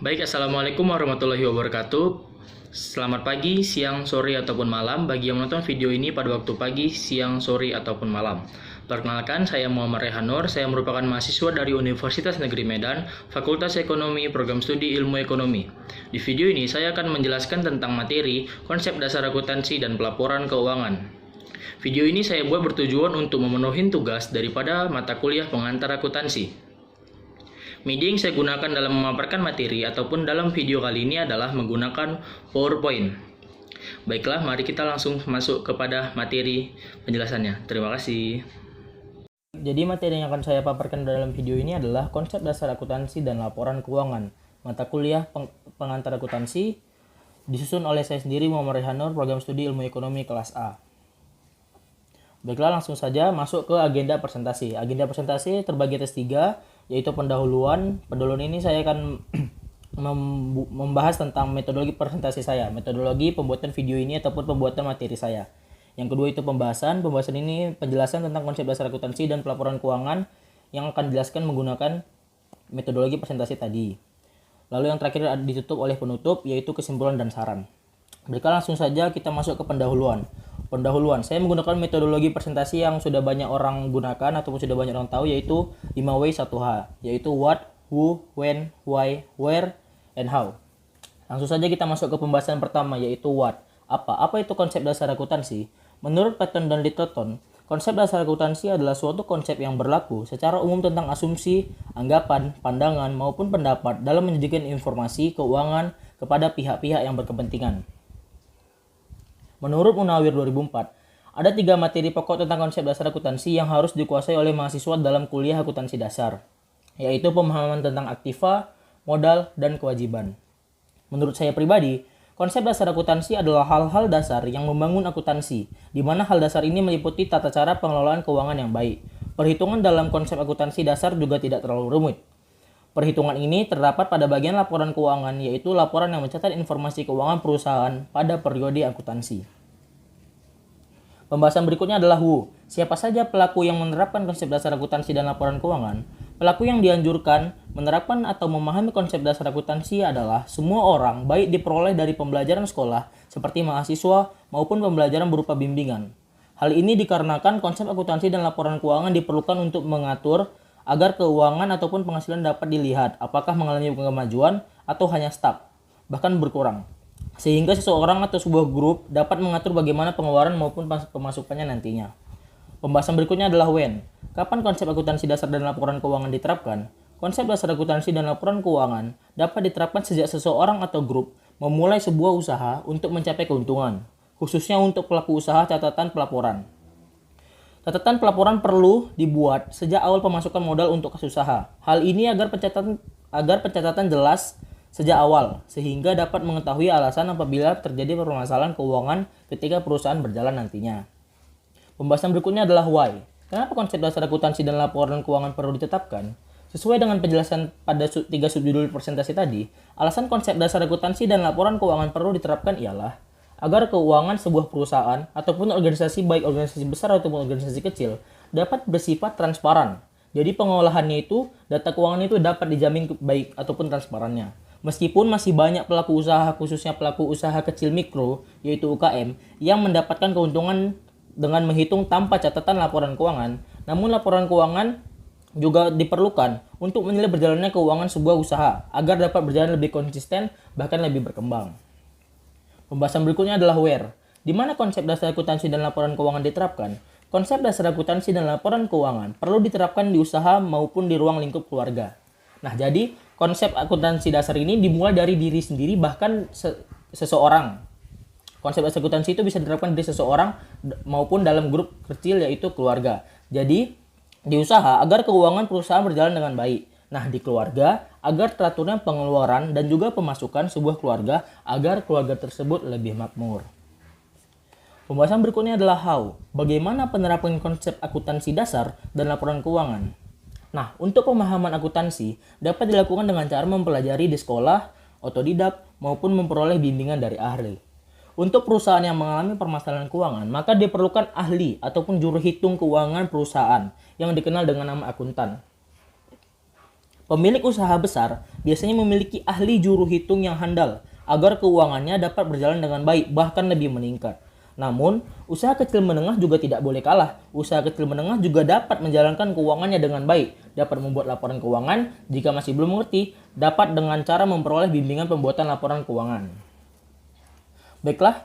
Baik, Assalamualaikum warahmatullahi wabarakatuh. Selamat pagi, siang, sore, ataupun malam bagi yang menonton video ini pada waktu pagi, siang, sore, ataupun malam. Perkenalkan, saya Muhammad Rehanur. Saya merupakan mahasiswa dari Universitas Negeri Medan, Fakultas Ekonomi, Program Studi Ilmu Ekonomi. Di video ini, saya akan menjelaskan tentang materi, konsep dasar akuntansi, dan pelaporan keuangan. Video ini saya buat bertujuan untuk memenuhi tugas daripada mata kuliah pengantar akuntansi. Media yang saya gunakan dalam memaparkan materi ataupun dalam video kali ini adalah menggunakan PowerPoint. Baiklah, mari kita langsung masuk kepada materi penjelasannya. Terima kasih. Jadi materi yang akan saya paparkan dalam video ini adalah konsep dasar akuntansi dan laporan keuangan. Mata kuliah pengantar akuntansi disusun oleh saya sendiri, Muhammad Rehanur, Program Studi Ilmu Ekonomi kelas A. Baiklah, langsung saja masuk ke agenda presentasi. Agenda presentasi terbagi atas 3, yaitu pendahuluan. Pendahuluan ini saya akan membahas tentang metodologi presentasi saya, metodologi pembuatan video ini ataupun pembuatan materi saya. Yang kedua itu pembahasan. Pembahasan ini penjelasan tentang konsep dasar akuntansi dan pelaporan keuangan yang akan dijelaskan menggunakan metodologi presentasi tadi. Lalu yang terakhir ditutup oleh penutup, yaitu kesimpulan dan saran. Baiklah, langsung saja kita masuk ke pendahuluan. Saya menggunakan metodologi presentasi yang sudah banyak orang gunakan ataupun sudah banyak orang tahu, yaitu 5W 1H, yaitu what, who, when, why, where, and how. Langsung saja kita masuk ke pembahasan pertama, yaitu what. Apa itu konsep dasar akuntansi? Menurut Patton dan Littleton, konsep dasar akuntansi adalah suatu konsep yang berlaku secara umum tentang asumsi, anggapan, pandangan, maupun pendapat dalam menyajikan informasi keuangan kepada pihak-pihak yang berkepentingan. Menurut Munawir 2004, ada 3 materi pokok tentang konsep dasar akuntansi yang harus dikuasai oleh mahasiswa dalam kuliah akuntansi dasar, yaitu pemahaman tentang aktiva, modal, dan kewajiban. Menurut saya pribadi, konsep dasar akuntansi adalah hal-hal dasar yang membangun akuntansi, di mana hal dasar ini meliputi tata cara pengelolaan keuangan yang baik. Perhitungan dalam konsep akuntansi dasar juga tidak terlalu rumit. Perhitungan ini terdapat pada bagian laporan keuangan, yaitu laporan yang mencatat informasi keuangan perusahaan pada periode akuntansi. Pembahasan berikutnya adalah who. Siapa saja pelaku yang menerapkan konsep dasar akuntansi dan laporan keuangan? Pelaku yang dianjurkan menerapkan atau memahami konsep dasar akuntansi adalah semua orang, baik diperoleh dari pembelajaran sekolah seperti mahasiswa maupun pembelajaran berupa bimbingan. Hal ini dikarenakan konsep akuntansi dan laporan keuangan diperlukan untuk mengatur agar keuangan ataupun penghasilan dapat dilihat apakah mengalami kemajuan atau hanya stuck, bahkan berkurang. Sehingga seseorang atau sebuah grup dapat mengatur bagaimana pengeluaran maupun pemasukannya nantinya. Pembahasan berikutnya adalah when. Kapan konsep akuntansi dasar dan laporan keuangan diterapkan? Konsep dasar akuntansi dan laporan keuangan dapat diterapkan sejak seseorang atau grup memulai sebuah usaha untuk mencapai keuntungan, khususnya untuk pelaku usaha catatan pelaporan. Catatan pelaporan perlu dibuat sejak awal pemasukan modal untuk usaha. Hal ini agar pencatatan jelas sejak awal, sehingga dapat mengetahui alasan apabila terjadi permasalahan keuangan ketika perusahaan berjalan nantinya. Pembahasan berikutnya adalah why. Kenapa konsep dasar akuntansi dan laporan keuangan perlu ditetapkan? Sesuai dengan penjelasan pada 3 subjudul presentasi tadi, alasan konsep dasar akuntansi dan laporan keuangan perlu diterapkan ialah agar keuangan sebuah perusahaan ataupun organisasi, baik organisasi besar ataupun organisasi kecil, dapat bersifat transparan. Jadi pengolahannya itu, data keuangan itu dapat dijamin baik ataupun transparannya. Meskipun masih banyak pelaku usaha, khususnya pelaku usaha kecil mikro, yaitu UKM, yang mendapatkan keuntungan dengan menghitung tanpa catatan laporan keuangan, namun laporan keuangan juga diperlukan untuk menilai berjalannya keuangan sebuah usaha, agar dapat berjalan lebih konsisten, bahkan lebih berkembang. Pembahasan berikutnya adalah where. Di mana konsep dasar akuntansi dan laporan keuangan diterapkan? Konsep dasar akuntansi dan laporan keuangan perlu diterapkan di usaha maupun di ruang lingkup keluarga. Nah, jadi konsep akuntansi dasar ini dimulai dari diri sendiri, bahkan seseorang. Konsep dasar akuntansi itu bisa diterapkan dari seseorang maupun dalam grup kecil, yaitu keluarga. Jadi, di usaha agar keuangan perusahaan berjalan dengan baik. Nah, di keluarga agar teraturnya pengeluaran dan juga pemasukan sebuah keluarga agar keluarga tersebut lebih makmur. Pembahasan berikutnya adalah how. Bagaimana penerapan konsep akuntansi dasar dan laporan keuangan? Nah, untuk pemahaman akuntansi dapat dilakukan dengan cara mempelajari di sekolah, otodidak, maupun memperoleh bimbingan dari ahli. Untuk perusahaan yang mengalami permasalahan keuangan, maka diperlukan ahli ataupun juru hitung keuangan perusahaan yang dikenal dengan nama akuntan. Pemilik usaha besar biasanya memiliki ahli juru hitung yang handal agar keuangannya dapat berjalan dengan baik, bahkan lebih meningkat. Namun, usaha kecil menengah juga tidak boleh kalah. Usaha kecil menengah juga dapat menjalankan keuangannya dengan baik, dapat membuat laporan keuangan, jika masih belum mengerti, dapat dengan cara memperoleh bimbingan pembuatan laporan keuangan. Baiklah,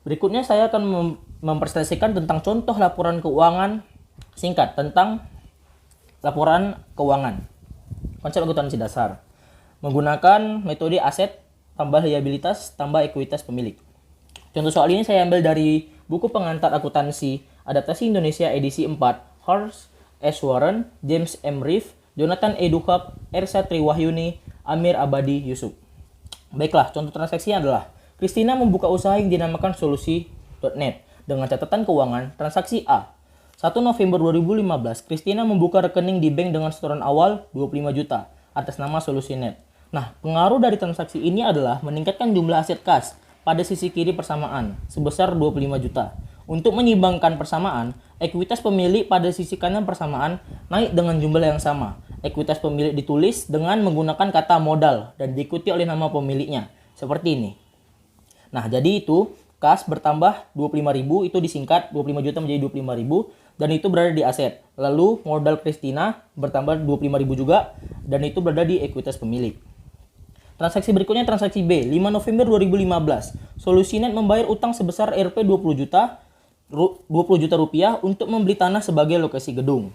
berikutnya saya akan mempresentasikan tentang contoh laporan keuangan singkat tentang laporan keuangan. Konsep akuntansi dasar menggunakan metode aset tambah liabilitas tambah ekuitas pemilik. Contoh soal ini saya ambil dari buku pengantar akuntansi adaptasi Indonesia edisi 4, Horace S. Warren, James M. Reeve, Jonathan E. Duhab, Ersa Triwahyuni, Amir Abadi Yusuf. Baiklah, contoh transaksinya adalah Christina membuka usaha yang dinamakan solusi.net dengan catatan keuangan transaksi A. 1 November 2015, Christina membuka rekening di bank dengan setoran awal 25 juta atas nama Solusi.net. Nah, pengaruh dari transaksi ini adalah meningkatkan jumlah aset kas pada sisi kiri persamaan sebesar 25 juta. Untuk menyimbangkan persamaan, ekuitas pemilik pada sisi kanan persamaan naik dengan jumlah yang sama. Ekuitas pemilik ditulis dengan menggunakan kata modal dan diikuti oleh nama pemiliknya. Seperti ini. Nah, jadi itu kas bertambah 25.000 itu disingkat 25 juta menjadi 25.000 dan itu berada di aset. Lalu modal Christina bertambah 25.000 juga dan itu berada di ekuitas pemilik. Transaksi berikutnya transaksi B, 5 November 2015. Solusi.net membayar utang sebesar Rp 20 juta rupiah untuk membeli tanah sebagai lokasi gedung.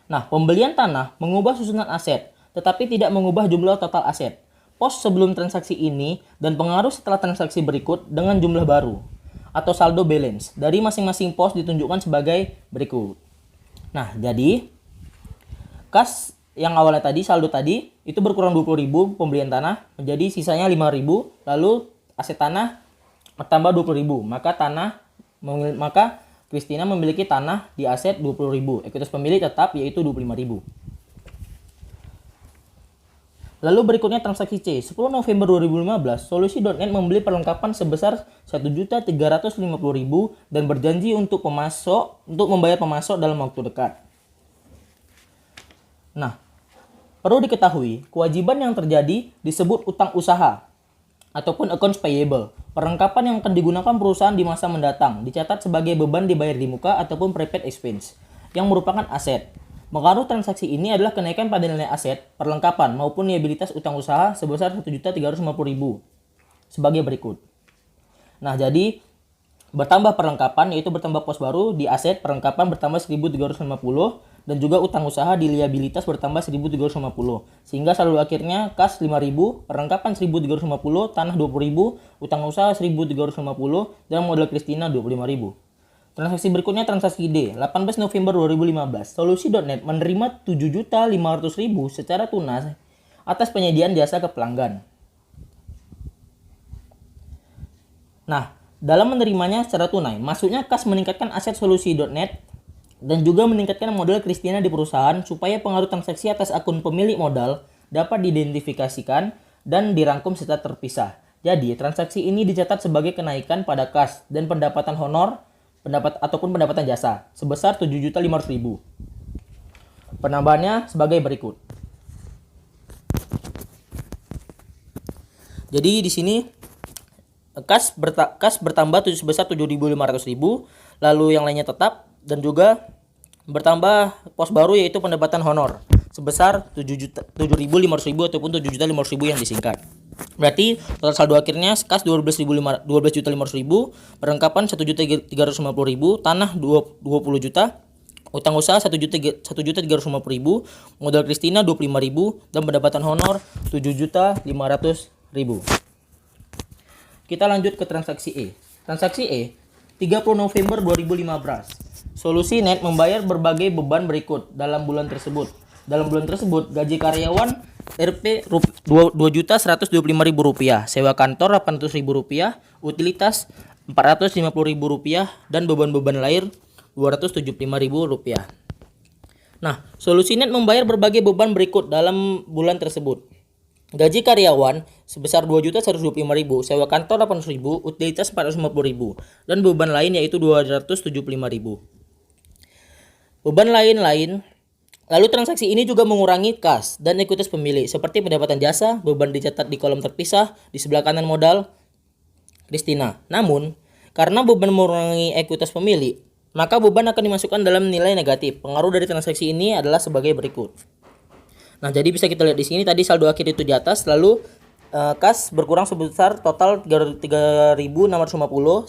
Nah, pembelian tanah mengubah susunan aset, tetapi tidak mengubah jumlah total aset. Pos sebelum transaksi ini dan pengaruh setelah transaksi berikut dengan jumlah baru atau saldo balance dari masing-masing pos ditunjukkan sebagai berikut. Nah, jadi kas yang awalnya tadi, saldo tadi itu berkurang 20.000 pembelian tanah menjadi sisanya 5.000, lalu aset tanah bertambah 20.000. Maka Christina memiliki tanah di aset 20.000. Ekuitas pemilik tetap yaitu 25.000. Lalu berikutnya transaksi C. 10 November 2015, Solusi.net membeli perlengkapan sebesar 1.350.000 dan berjanji untuk membayar pemasok dalam waktu dekat. Nah, perlu diketahui, kewajiban yang terjadi disebut utang usaha ataupun accounts payable. Perlengkapan yang akan digunakan perusahaan di masa mendatang dicatat sebagai beban dibayar di muka ataupun prepaid expense yang merupakan aset. Pengaruh transaksi ini adalah kenaikan pada nilai aset, perlengkapan maupun liabilitas utang usaha sebesar 1.350.000 sebagai berikut. Nah, jadi bertambah perlengkapan yaitu bertambah pos baru di aset, perlengkapan bertambah 1.350 dan juga utang usaha di liabilitas bertambah 1.350 sehingga saldo akhirnya kas 5.000, perlengkapan 1.350, tanah 20.000, utang usaha 1.350 dan modal Christina 25.000. Transaksi berikutnya transaksi D, 18 November 2015. Solusi.net menerima 7.500.000 secara tunai atas penyediaan jasa ke pelanggan. Nah, dalam menerimanya secara tunai, maksudnya kas meningkatkan aset Solusi.net dan juga meningkatkan modal Christina di perusahaan supaya pengaruh transaksi atas akun pemilik modal dapat diidentifikasikan dan dirangkum secara terpisah. Jadi, transaksi ini dicatat sebagai kenaikan pada kas dan pendapatan honor ataupun pendapatan jasa sebesar 7.500.000. Penambahannya sebagai berikut. Jadi di sini kas bertambah sebesar 7.500.000, lalu yang lainnya tetap dan juga bertambah pos baru yaitu pendapatan honor sebesar 7.500.000 ataupun 7.500.000 yang disingkat. Berarti total saldo akhirnya kas 12.500.000, perlengkapan 1.350.000, tanah 20 juta, utang usaha 1.350.000, modal Christina 25.000 dan pendapatan honor 7.500.000. Kita lanjut ke transaksi E. Transaksi E 30 November 2015. Solusi.net membayar berbagai beban berikut dalam bulan tersebut. Dalam bulan tersebut, gaji karyawan Rp 2.125.000, sewa kantor Rp800.000, utilitas Rp450.000 dan beban-beban lain Rp275.000. Nah, Solusi.net membayar berbagai beban berikut dalam bulan tersebut. Gaji karyawan sebesar Rp2.125.000, sewa kantor Rp800.000, utilitas Rp450.000 dan beban lain yaitu Rp275.000. Beban lain Lalu transaksi ini juga mengurangi kas dan ekuitas pemilik seperti pendapatan jasa, beban dicatat di kolom terpisah di sebelah kanan modal Christina. Namun, karena beban mengurangi ekuitas pemilik, maka beban akan dimasukkan dalam nilai negatif. Pengaruh dari transaksi ini adalah sebagai berikut. Nah, jadi bisa kita lihat di sini tadi saldo akhir itu di atas, lalu kas berkurang sebesar total 3.650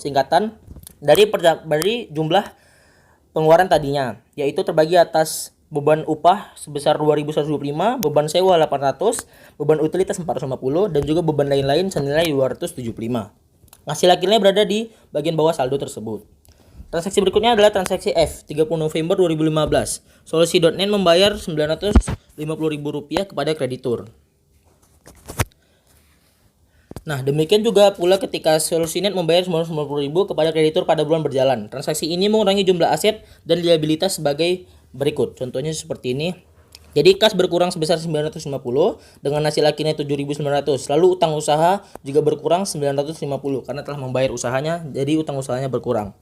singkatan dari jumlah pengeluaran tadinya, yaitu terbagi atas beban upah sebesar 2.125, beban sewa 800, beban utilitas 450, dan juga beban lain-lain senilai 275. Hasil akhirnya berada di bagian bawah saldo tersebut. Transaksi berikutnya adalah transaksi F, 30 November 2015. Solusi.net membayar Rp950.000 kepada kreditur. Nah, demikian juga pula ketika Solusinet membayar Rp950.000 kepada kreditur pada bulan berjalan. Transaksi ini mengurangi jumlah aset dan liabilitas sebagai berikut. Contohnya seperti ini. Jadi kas berkurang sebesar 950 dengan hasil akhirnya 7.900. Lalu utang usaha juga berkurang 950 karena telah membayar usahanya, jadi utang usahanya berkurang.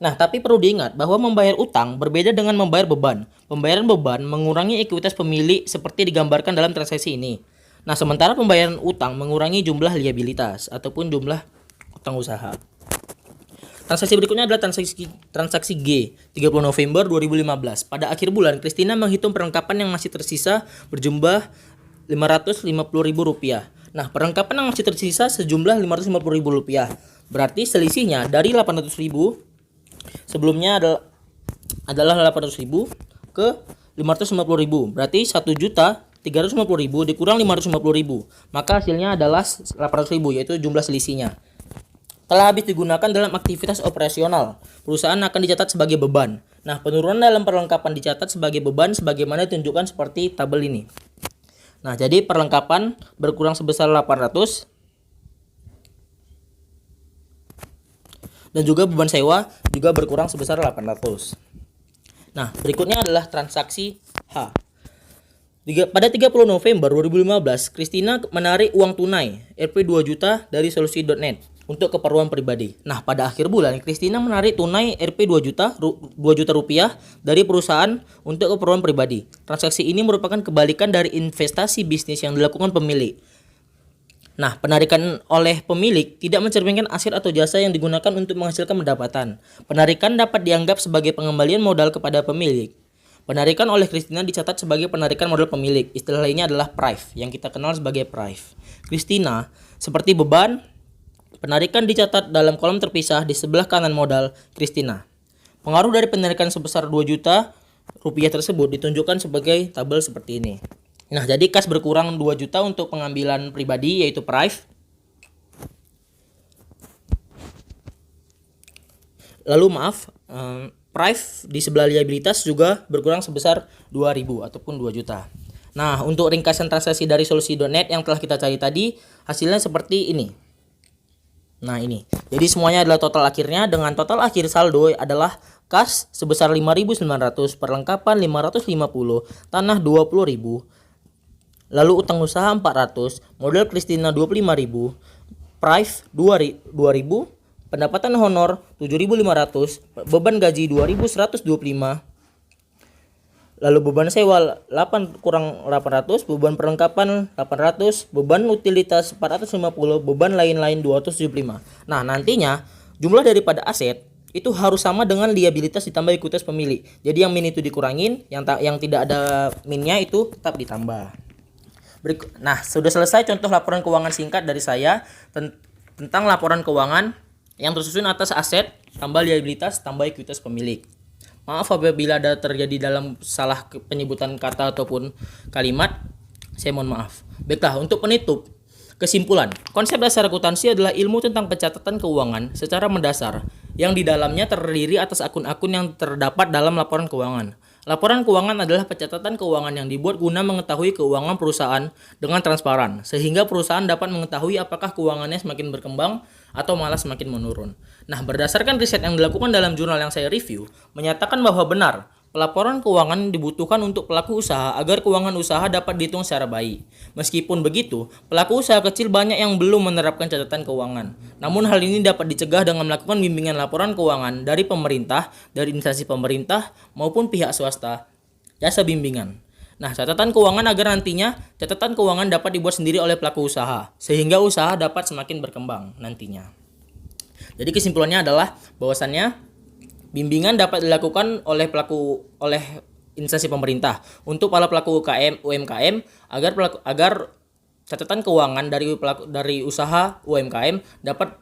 Nah, tapi perlu diingat bahwa membayar utang berbeda dengan membayar beban. Pembayaran beban mengurangi ekuitas pemilik seperti digambarkan dalam transaksi ini. Nah, sementara pembayaran utang mengurangi jumlah liabilitas ataupun jumlah utang usaha. Transaksi berikutnya adalah transaksi G, 30 November 2015. Pada akhir bulan, Christina menghitung perlengkapan yang masih tersisa berjumlah Rp550.000. Nah, perlengkapan yang masih tersisa sejumlah Rp550.000. Berarti selisihnya dari Rp800.000 sebelumnya adalah Rp800.000 ke Rp550.000. Berarti Rp1.350.000 dikurang Rp550.000. Maka hasilnya adalah Rp800.000, yaitu jumlah selisihnya. Telah habis digunakan dalam aktivitas operasional, perusahaan akan dicatat sebagai beban. Nah, penurunan dalam perlengkapan dicatat sebagai beban sebagaimana ditunjukkan seperti tabel ini. Nah, jadi perlengkapan berkurang sebesar 800 dan juga beban sewa juga berkurang sebesar 800. Nah, berikutnya adalah transaksi H. Pada 30 November 2015, Christina menarik uang tunai Rp 2 juta dari Solusi.net untuk keperluan pribadi. Nah, pada akhir bulan, Christina menarik tunai Rp 2 juta rupiah dari perusahaan untuk keperluan pribadi. Transaksi ini merupakan kebalikan dari investasi bisnis yang dilakukan pemilik. Nah, penarikan oleh pemilik tidak mencerminkan aset atau jasa yang digunakan untuk menghasilkan pendapatan. Penarikan dapat dianggap sebagai pengembalian modal kepada pemilik. Penarikan oleh Christina dicatat sebagai penarikan modal pemilik. Istilah lainnya adalah PRIF, yang kita kenal sebagai PRIF. Christina, seperti beban, penarikan dicatat dalam kolom terpisah di sebelah kanan modal Christina. Pengaruh dari penarikan sebesar 2 juta rupiah tersebut ditunjukkan sebagai tabel seperti ini. Nah, jadi kas berkurang 2 juta untuk pengambilan pribadi, yaitu PRIF. Lalu PRIF di sebelah liabilitas juga berkurang sebesar 2.000 ataupun 2 juta. Nah, untuk ringkasan transaksi dari Solusi.net yang telah kita cari tadi, hasilnya seperti ini. Nah, ini. Jadi semuanya adalah total akhirnya, dengan total akhir saldo adalah kas sebesar 5.900, perlengkapan 550, tanah 20.000, lalu utang usaha 400, modal Christina 25.000, PRIF 2.000, pendapatan honor 7.500, beban gaji 2.125, lalu beban sewa 8 kurang 800, beban perlengkapan 800, beban utilitas 450, beban lain-lain 275. Nah, nantinya jumlah daripada aset itu harus sama dengan liabilitas ditambah ekuitas pemilik. Jadi yang min itu dikurangin, yang tidak ada minnya itu tetap ditambah. Nah, sudah selesai contoh laporan keuangan singkat dari saya tentang laporan keuangan yang tersusun atas aset, tambah liabilitas, tambah ekuitas pemilik. Maaf apabila ada terjadi dalam salah penyebutan kata ataupun kalimat, saya mohon maaf. Baiklah, untuk penutup, kesimpulan, konsep dasar akuntansi adalah ilmu tentang pencatatan keuangan secara mendasar, yang di dalamnya terdiri atas akun-akun yang terdapat dalam laporan keuangan. Laporan keuangan adalah pencatatan keuangan yang dibuat guna mengetahui keuangan perusahaan dengan transparan, sehingga perusahaan dapat mengetahui apakah keuangannya semakin berkembang atau malah semakin menurun. Nah, berdasarkan riset yang dilakukan dalam jurnal yang saya review, menyatakan bahwa benar, pelaporan keuangan dibutuhkan untuk pelaku usaha agar keuangan usaha dapat dihitung secara baik. Meskipun begitu, pelaku usaha kecil banyak yang belum menerapkan catatan keuangan. Namun hal ini dapat dicegah dengan melakukan bimbingan laporan keuangan dari pemerintah, dari instansi pemerintah maupun pihak swasta jasa bimbingan. Nah, catatan keuangan agar nantinya catatan keuangan dapat dibuat sendiri oleh pelaku usaha, sehingga usaha dapat semakin berkembang nantinya. Jadi kesimpulannya adalah bahwasannya bimbingan dapat dilakukan oleh instansi pemerintah untuk para pelaku UMKM agar catatan keuangan dari usaha UMKM dapat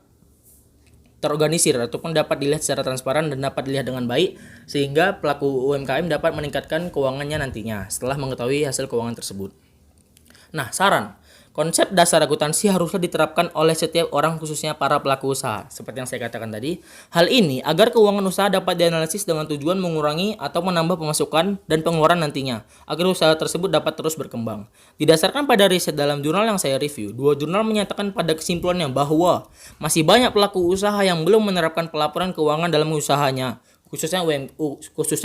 terorganisir ataupun dapat dilihat secara transparan dan dapat dilihat dengan baik, sehingga pelaku UMKM dapat meningkatkan keuangannya nantinya setelah mengetahui hasil keuangan tersebut. Nah, saran, konsep dasar akuntansi haruslah diterapkan oleh setiap orang, khususnya para pelaku usaha. Seperti yang saya katakan tadi, hal ini agar keuangan usaha dapat dianalisis dengan tujuan mengurangi atau menambah pemasukan dan pengeluaran nantinya, agar usaha tersebut dapat terus berkembang. Didasarkan pada riset dalam jurnal yang saya review, 2 jurnal menyatakan pada kesimpulannya bahwa masih banyak pelaku usaha yang belum menerapkan pelaporan keuangan dalam usahanya, khususnya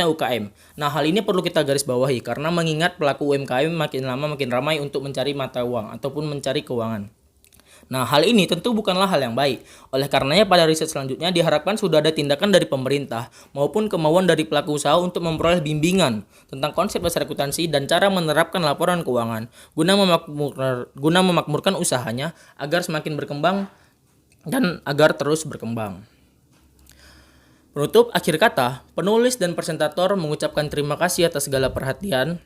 UKM. Nah, hal ini perlu kita garis bawahi karena mengingat pelaku UMKM makin lama makin ramai untuk mencari mata uang ataupun mencari keuangan. Nah, hal ini tentu bukanlah hal yang baik. Oleh karenanya pada riset selanjutnya diharapkan sudah ada tindakan dari pemerintah maupun kemauan dari pelaku usaha untuk memperoleh bimbingan tentang konsep dasar akuntansi dan cara menerapkan laporan keuangan guna memakmurkan usahanya agar semakin berkembang dan agar terus berkembang. Penutup akhir kata, penulis dan presentator mengucapkan terima kasih atas segala perhatian,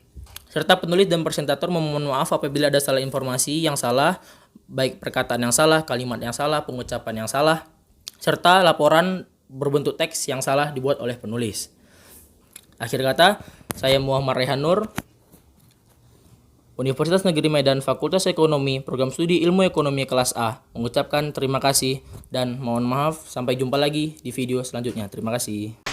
serta penulis dan presentator memohon maaf apabila ada salah informasi yang salah, baik perkataan yang salah, kalimat yang salah, pengucapan yang salah, serta laporan berbentuk teks yang salah dibuat oleh penulis. Akhir kata, saya Muhammad Rehan Nur, Universitas Negeri Medan Fakultas Ekonomi, Program Studi Ilmu Ekonomi kelas A, mengucapkan terima kasih dan mohon maaf. Sampai jumpa lagi di video selanjutnya. Terima kasih.